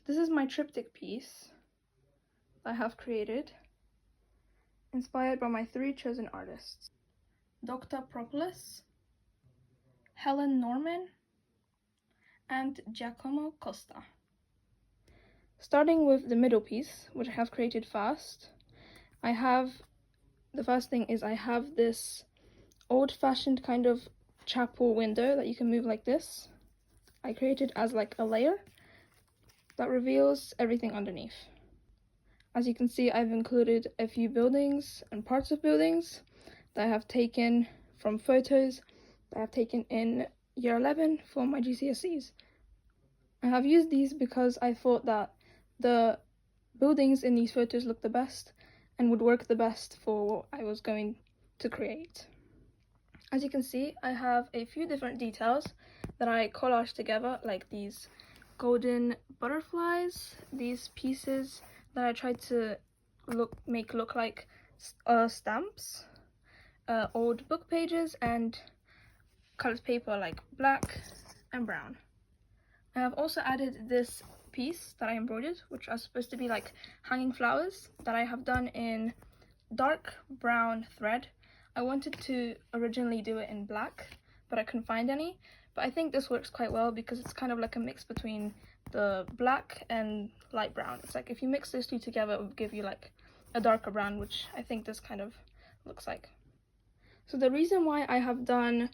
This is my triptych piece I have created, inspired by my 3 chosen artists: Dr. Propolis, Helen Norman, and Giacomo Costa. Starting with the middle piece, which I have created first, the first thing is I have this old-fashioned kind of chapel window that you can move like this. I created as like a layer that reveals everything underneath. As you can see, I've included a few buildings and parts of buildings that I have taken from photos that I have taken in year 11 for my GCSEs. I have used these because I thought that the buildings in these photos looked the best and would work the best for what I was going to create. As you can see, I have a few different details that I collaged together, like these golden butterflies, these pieces that I tried to make look like stamps, old book pages, and colored paper like black and brown. I have also added this piece that I embroidered, which are supposed to be like hanging flowers that I have done in dark brown thread. I wanted to originally do it in black, but I couldn't find any. But I think this works quite well because it's kind of like a mix between the black and light brown. It's like if you mix those two together, it would give you like a darker brown, which I think this kind of looks like. So the reason why I have done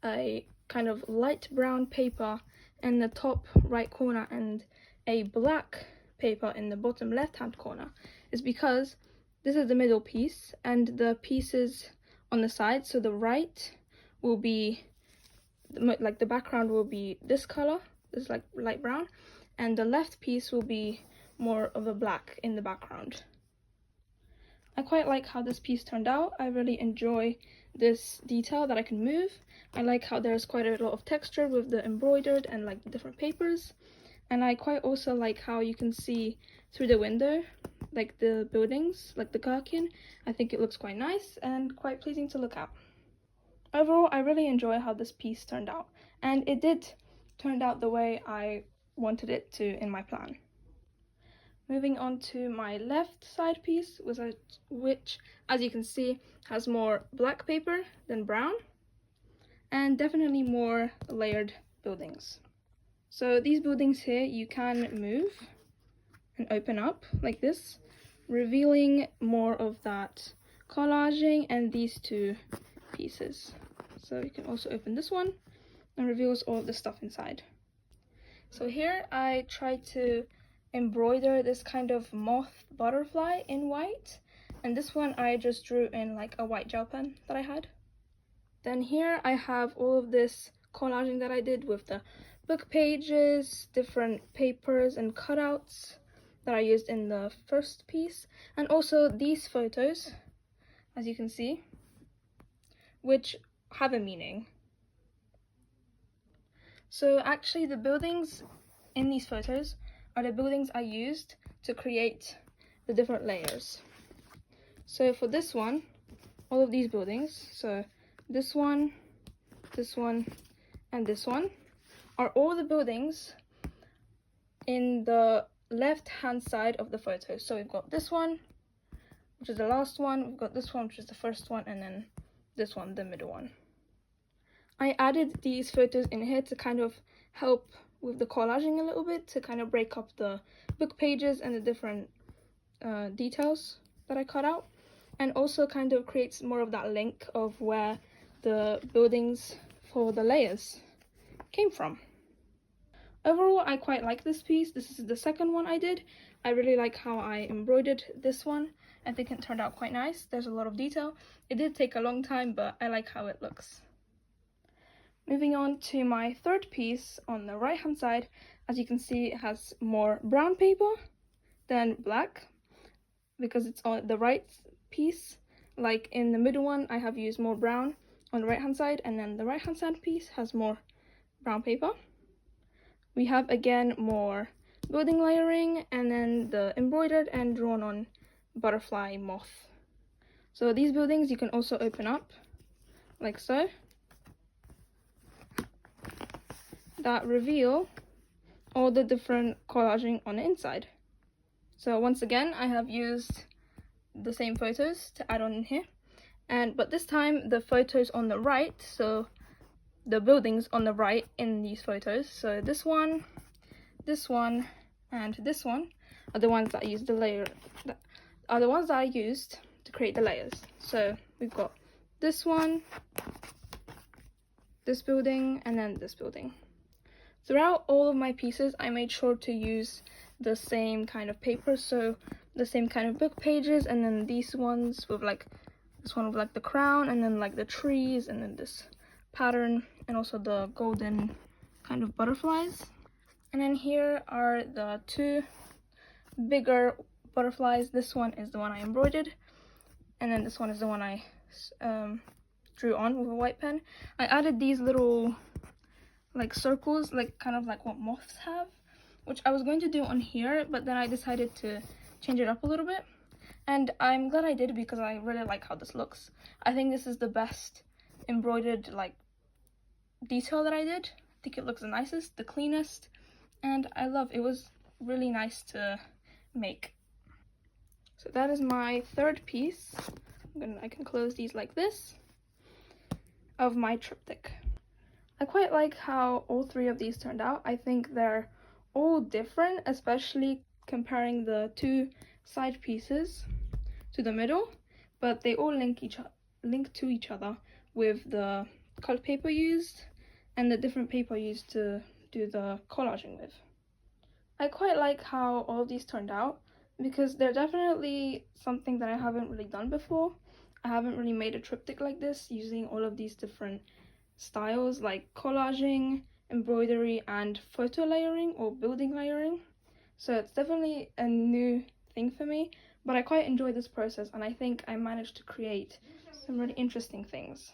a kind of light brown paper in the top right corner and a black paper in the bottom left hand corner is because this is the middle piece and the pieces on the side, so the right will be like the background will be this color, this like light brown, and the left piece will be more of a black in the background. I quite like how this piece turned out. I really enjoy this detail that I can move. I like how there's quite a lot of texture with the embroidered and like the different papers, and I quite also like how you can see through the window like the buildings, like the gherkin. I think it looks quite nice and quite pleasing to look at. Overall, I really enjoy how this piece turned out, and it did turn out the way I wanted it to in my plan. Moving on to my left side piece, which, as you can see, has more black paper than brown, and definitely more layered buildings. So these buildings here you can move and open up like this, revealing more of that collaging and these two pieces. So you can also open this one and reveals all of the stuff inside. So here I tried to embroider this kind of moth butterfly in white, and this one I just drew in like a white gel pen that I had. Then here I have all of this collaging that I did with the book pages, different papers and cutouts that I used in the first piece, and also these photos, as you can see, which have a meaning. So actually the buildings in these photos are the buildings I used to create the different layers. So for this one, all of these buildings, so this one, and this one, are all the buildings in the left hand side of the photo. So we've got this one, which is the last one, we've got this one, which is the first one, and then this one, the middle one. I added these photos in here to kind of help with the collaging a little bit, to kind of break up the book pages and the different details that I cut out, and also kind of creates more of that link of where the buildings for the layers came from. Overall, I quite like this piece. This is the second one I did. I really like how I embroidered this one. I think it turned out quite nice. There's a lot of detail. It did take a long time, but I like how it looks. Moving on to my third piece on the right hand side, as you can see, it has more brown paper than black because it's on the right piece. Like in the middle one, I have used more brown on the right hand side, and then the right hand side piece has more brown paper. We have again more building layering, and then the embroidered and drawn on butterfly moth. So these buildings you can also open up like so, that reveal all the different collaging on the inside. So once again, I have used the same photos to add on in here, but this time the photos on the right, so the buildings on the right in these photos, so this one, and this one are the ones that I used to create the layers. So we've got this one, this building, and then this building. Throughout all of my pieces, I made sure to use the same kind of paper, so the same kind of book pages, and then these ones with like this one with like the crown, and then like the trees, and then this pattern, and also the golden kind of butterflies. And then here are the two bigger butterflies. This one is the one I embroidered, and then this one is the one I drew on with a white pen. I added these little like circles, like kind of like what moths have, which I was going to do on here, but then I decided to change it up a little bit, and I'm glad I did because I really like how this looks. I think this is the best embroidered like detail that I did. I think it looks the nicest, the cleanest, and it was really nice to make. So that is my third piece. I can close these like this, of my triptych. I quite like how all three of these turned out. I think they're all different, especially comparing the two side pieces to the middle, but they all link to each other with the colored paper used and the different paper used to do the collaging with. I quite like how all of these turned out because they're definitely something that I haven't really done before. I haven't really made a triptych like this using all of these different styles like collaging, embroidery, and photo layering or building layering. So it's definitely a new thing for me, but I quite enjoy this process, and I think I managed to create some really interesting things.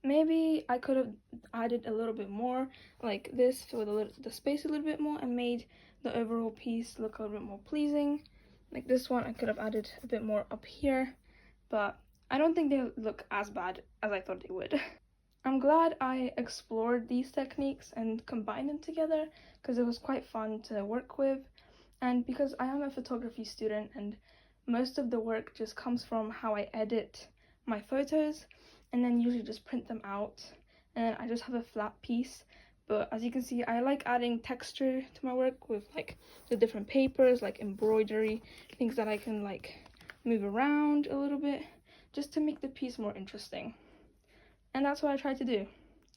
Maybe I could have added a little bit more like this, filled the space a little bit more, and made the overall piece look a little bit more pleasing. Like this one, I could have added a bit more up here, but I don't think they look as bad as I thought they would. I'm glad I explored these techniques and combined them together because it was quite fun to work with, and because I am a photography student and most of the work just comes from how I edit my photos and then usually just print them out, and I just have a flat piece. But as you can see, I like adding texture to my work with like the different papers, like embroidery, things that I can like move around a little bit just to make the piece more interesting. And that's what I tried to do.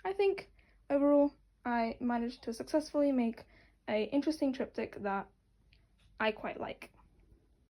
I think overall I managed to successfully make an interesting triptych that I quite like.